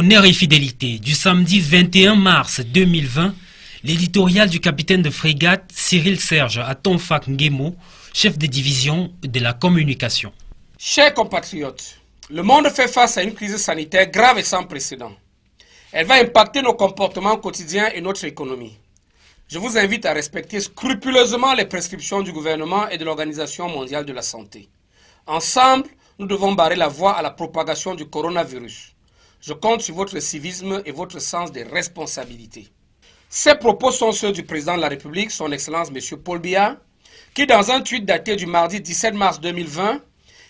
Honneur et fidélité, du samedi 21 mars 2020, l'éditorial du capitaine de frégate Cyril Serge Atonfak Nguemo, chef de division de la communication. Chers compatriotes, le monde fait face à une crise sanitaire grave et sans précédent. Elle va impacter nos comportements quotidiens et notre économie. Je vous invite à respecter scrupuleusement les prescriptions du gouvernement et de l'Organisation mondiale de la santé. Ensemble, nous devons barrer la voie à la propagation du coronavirus. Je compte sur votre civisme et votre sens des responsabilités. Ces propos sont ceux du président de la République, son Excellence M. Paul Biya, qui dans un tweet daté du mardi 17 mars 2020,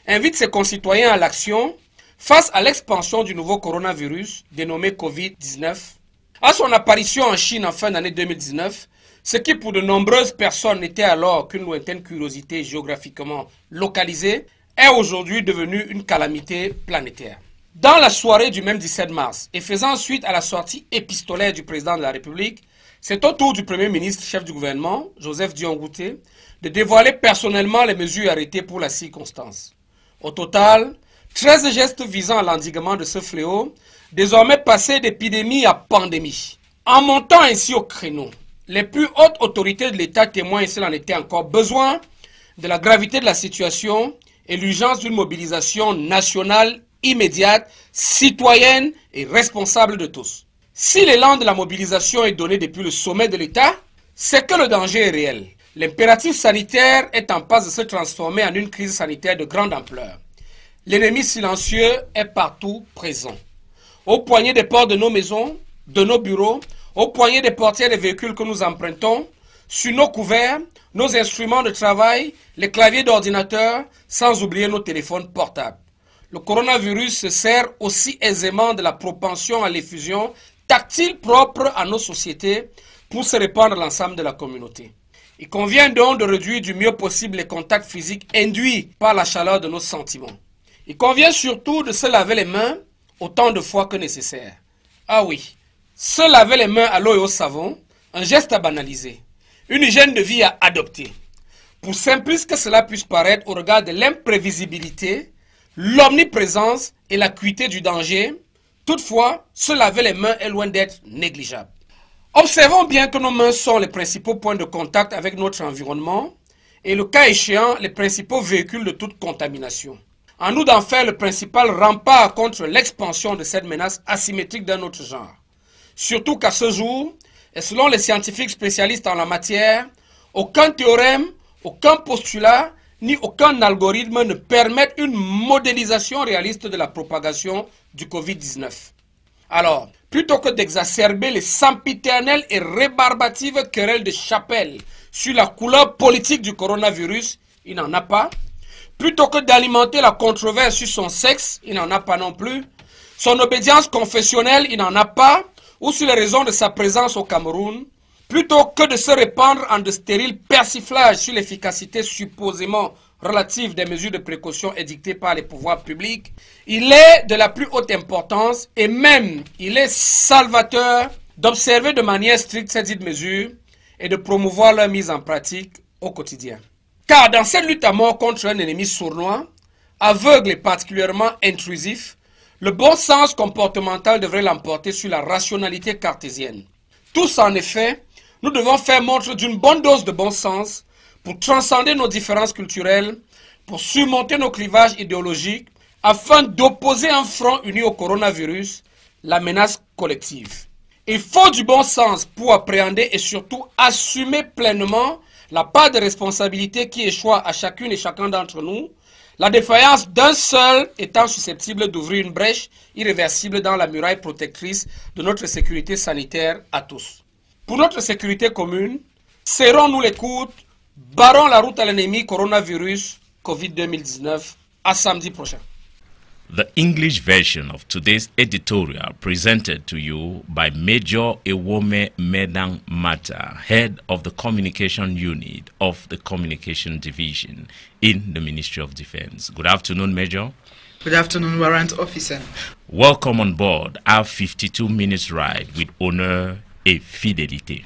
invite ses concitoyens à l'action face à l'expansion du nouveau coronavirus dénommé Covid-19. À son apparition en Chine en fin d'année 2019, ce qui pour de nombreuses personnes n'était alors qu'une lointaine curiosité géographiquement localisée, est aujourd'hui devenu une calamité planétaire. Dans la soirée du même 17 mars, et faisant suite à la sortie épistolaire du président de la République, c'est au tour du Premier ministre, chef du gouvernement, Joseph Dion Ngouté, de dévoiler personnellement les mesures arrêtées pour la circonstance. Au total, 13 gestes visant à l'endiguement de ce fléau, désormais passé d'épidémie à pandémie. En montant ainsi au créneau, les plus hautes autorités de l'État témoignent, s'il en était encore besoin, de la gravité de la situation et l'urgence d'une mobilisation nationale immédiate, citoyenne et responsable de tous. Si l'élan de la mobilisation est donné depuis le sommet de l'État, c'est que le danger est réel. L'impératif sanitaire est en passe de se transformer en une crise sanitaire de grande ampleur. L'ennemi silencieux est partout présent. Au poignet des portes de nos maisons, de nos bureaux, au poignet des portières des véhicules que nous empruntons, sur nos couverts, nos instruments de travail, les claviers d'ordinateur, sans oublier nos téléphones portables. Le coronavirus se sert aussi aisément de la propension à l'effusion tactile propre à nos sociétés pour se répandre à l'ensemble de la communauté. Il convient donc de réduire du mieux possible les contacts physiques induits par la chaleur de nos sentiments. Il convient surtout de se laver les mains autant de fois que nécessaire. Ah oui, se laver les mains à l'eau et au savon, un geste à banaliser, une hygiène de vie à adopter. Pour simpliste que cela puisse paraître au regard de l'imprévisibilité, l'omniprésence et l'acuité du danger, toutefois, se laver les mains est loin d'être négligeable. Observons bien que nos mains sont les principaux points de contact avec notre environnement et, le cas échéant, les principaux véhicules de toute contamination. En nous d'en faire le principal rempart contre l'expansion de cette menace asymétrique d'un autre genre. Surtout qu'à ce jour, et selon les scientifiques spécialistes en la matière, aucun théorème, aucun postulat, ni aucun algorithme ne permettent une modélisation réaliste de la propagation du Covid-19. Alors, plutôt que d'exacerber les sempiternelles et rébarbatives querelles de chapelle sur la couleur politique du coronavirus, il n'en a pas. Plutôt que d'alimenter la controverse sur son sexe, il n'en a pas non plus. Son obédience confessionnelle, il n'en a pas. Ou sur les raisons de sa présence au Cameroun. Plutôt que de se répandre en de stériles persiflages sur l'efficacité supposément relative des mesures de précaution édictées par les pouvoirs publics, il est de la plus haute importance et même il est salvateur d'observer de manière stricte ces dites mesures et de promouvoir leur mise en pratique au quotidien. Car dans cette lutte à mort contre un ennemi sournois, aveugle et particulièrement intrusif, le bon sens comportemental devrait l'emporter sur la rationalité cartésienne. Tous en effet, nous devons faire montre d'une bonne dose de bon sens pour transcender nos différences culturelles, pour surmonter nos clivages idéologiques, afin d'opposer un front uni au coronavirus, la menace collective. Il faut du bon sens pour appréhender et surtout assumer pleinement la part de responsabilité qui échoit à chacune et chacun d'entre nous, la défaillance d'un seul étant susceptible d'ouvrir une brèche irréversible dans la muraille protectrice de notre sécurité sanitaire à tous. Pour notre sécurité commune, serrons-nous les coudes, barrons la route à l'ennemi coronavirus Covid-2019. À samedi prochain. The English version of today's editorial presented to you by Major Ewome Medang Mata, head of the communication unit of the Communication Division in the Ministry of Defense. Good afternoon, Major. Good afternoon, Warrant Officer. Welcome on board our 52 minutes ride with honor et fidélité.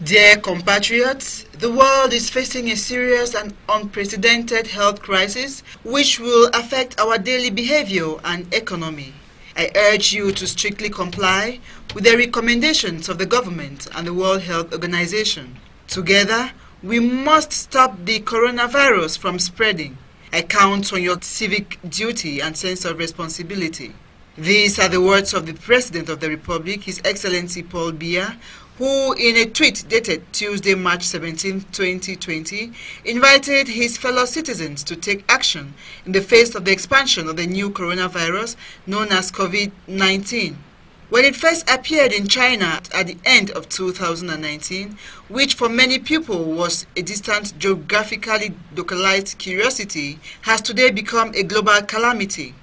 Dear compatriots, the world is facing a serious and unprecedented health crisis which will affect our daily behavior and economy. I urge you to strictly comply with the recommendations of the government and the World Health Organization. Together, we must stop the coronavirus from spreading. I count on your civic duty and sense of responsibility. These are the words of the President of the Republic, His Excellency Paul Biya, who in a tweet dated Tuesday, March 17, 2020, invited his fellow citizens to take action in the face of the expansion of the new coronavirus known as COVID-19. When it first appeared in China at the end of 2019, which for many people was a distant geographically localized curiosity, has today become a global calamity.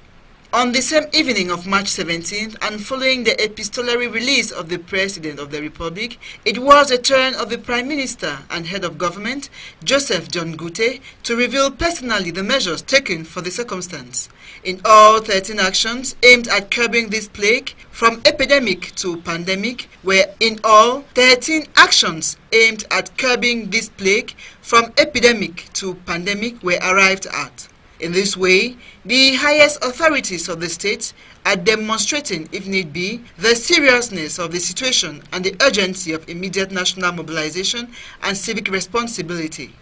On the same evening of March 17th, and following the epistolary release of the President of the Republic, it was the turn of the Prime Minister and Head of Government, Joseph John Gute, to reveal personally the measures taken for the circumstance. In all 13 actions aimed at curbing this plague, from epidemic to pandemic, were in all 13 actions aimed at curbing this plague, from epidemic to pandemic, were arrived at. In this way, the highest authorities of the state are demonstrating, if need be, the seriousness of the situation and the urgency of immediate national mobilization and civic responsibility.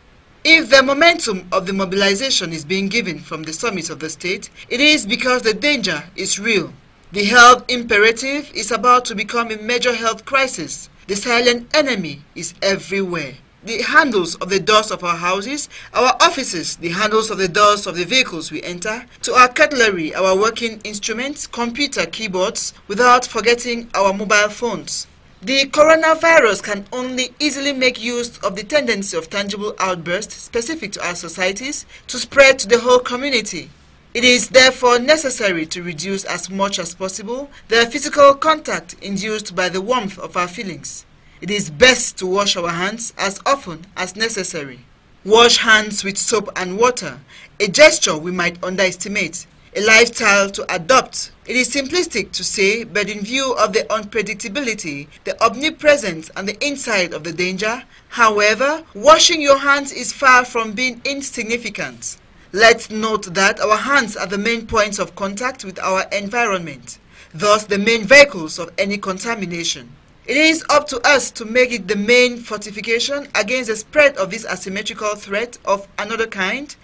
If the momentum of the mobilization is being given from the summit of the state, it is because the danger is real. The health imperative is about to become a major health crisis. The silent enemy is everywhere. The handles of the doors of our houses, our offices, the handles of the doors of the vehicles we enter, to our cutlery, our working instruments, computer keyboards, without forgetting our mobile phones. The coronavirus can only easily make use of the tendency of tangible outbursts specific to our societies to spread to the whole community. It is therefore necessary to reduce as much as possible the physical contact induced by the warmth of our feelings. It is best to wash our hands as often as necessary. Wash hands with soap and water, a gesture we might underestimate, a lifestyle to adopt. It is simplistic to say, but in view of the unpredictability, the omnipresence and the insight of the danger, however, washing your hands is far from being insignificant. Let's note that our hands are the main points of contact with our environment, thus the main vehicles of any contamination. It is up to us to make it the main fortification against the spread of this asymmetrical threat of another kind,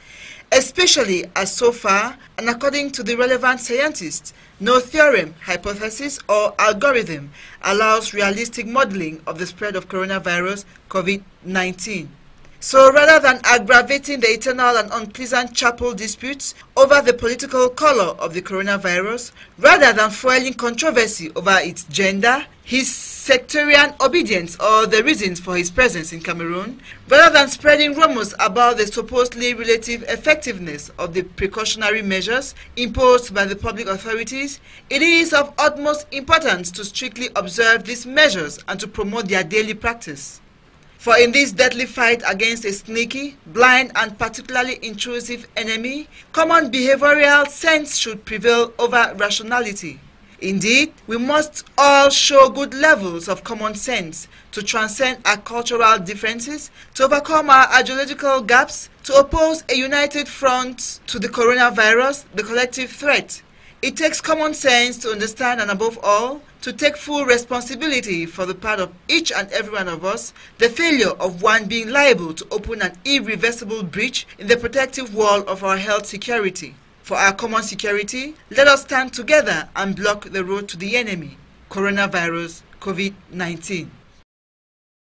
especially as so far, and according to the relevant scientists, no theorem, hypothesis, or algorithm allows realistic modeling of the spread of coronavirus COVID-19. So rather than aggravating the eternal and unpleasant chapel disputes over the political color of the coronavirus, rather than fueling controversy over its gender, his sectarian obedience, or the reasons for his presence in Cameroon, rather than spreading rumors about the supposedly relative effectiveness of the precautionary measures imposed by the public authorities, it is of utmost importance to strictly observe these measures and to promote their daily practice. For in this deadly fight against a sneaky, blind, and particularly intrusive enemy, common behavioral sense should prevail over rationality. Indeed, we must all show good levels of common sense to transcend our cultural differences, to overcome our ideological gaps, to oppose a united front to the coronavirus, the collective threat. It takes common sense to understand and above all, to take full responsibility for the part of each and every one of us, the failure of one being liable to open an irreversible breach in the protective wall of our health security. For our common security, let us stand together and block the road to the enemy, coronavirus COVID-19.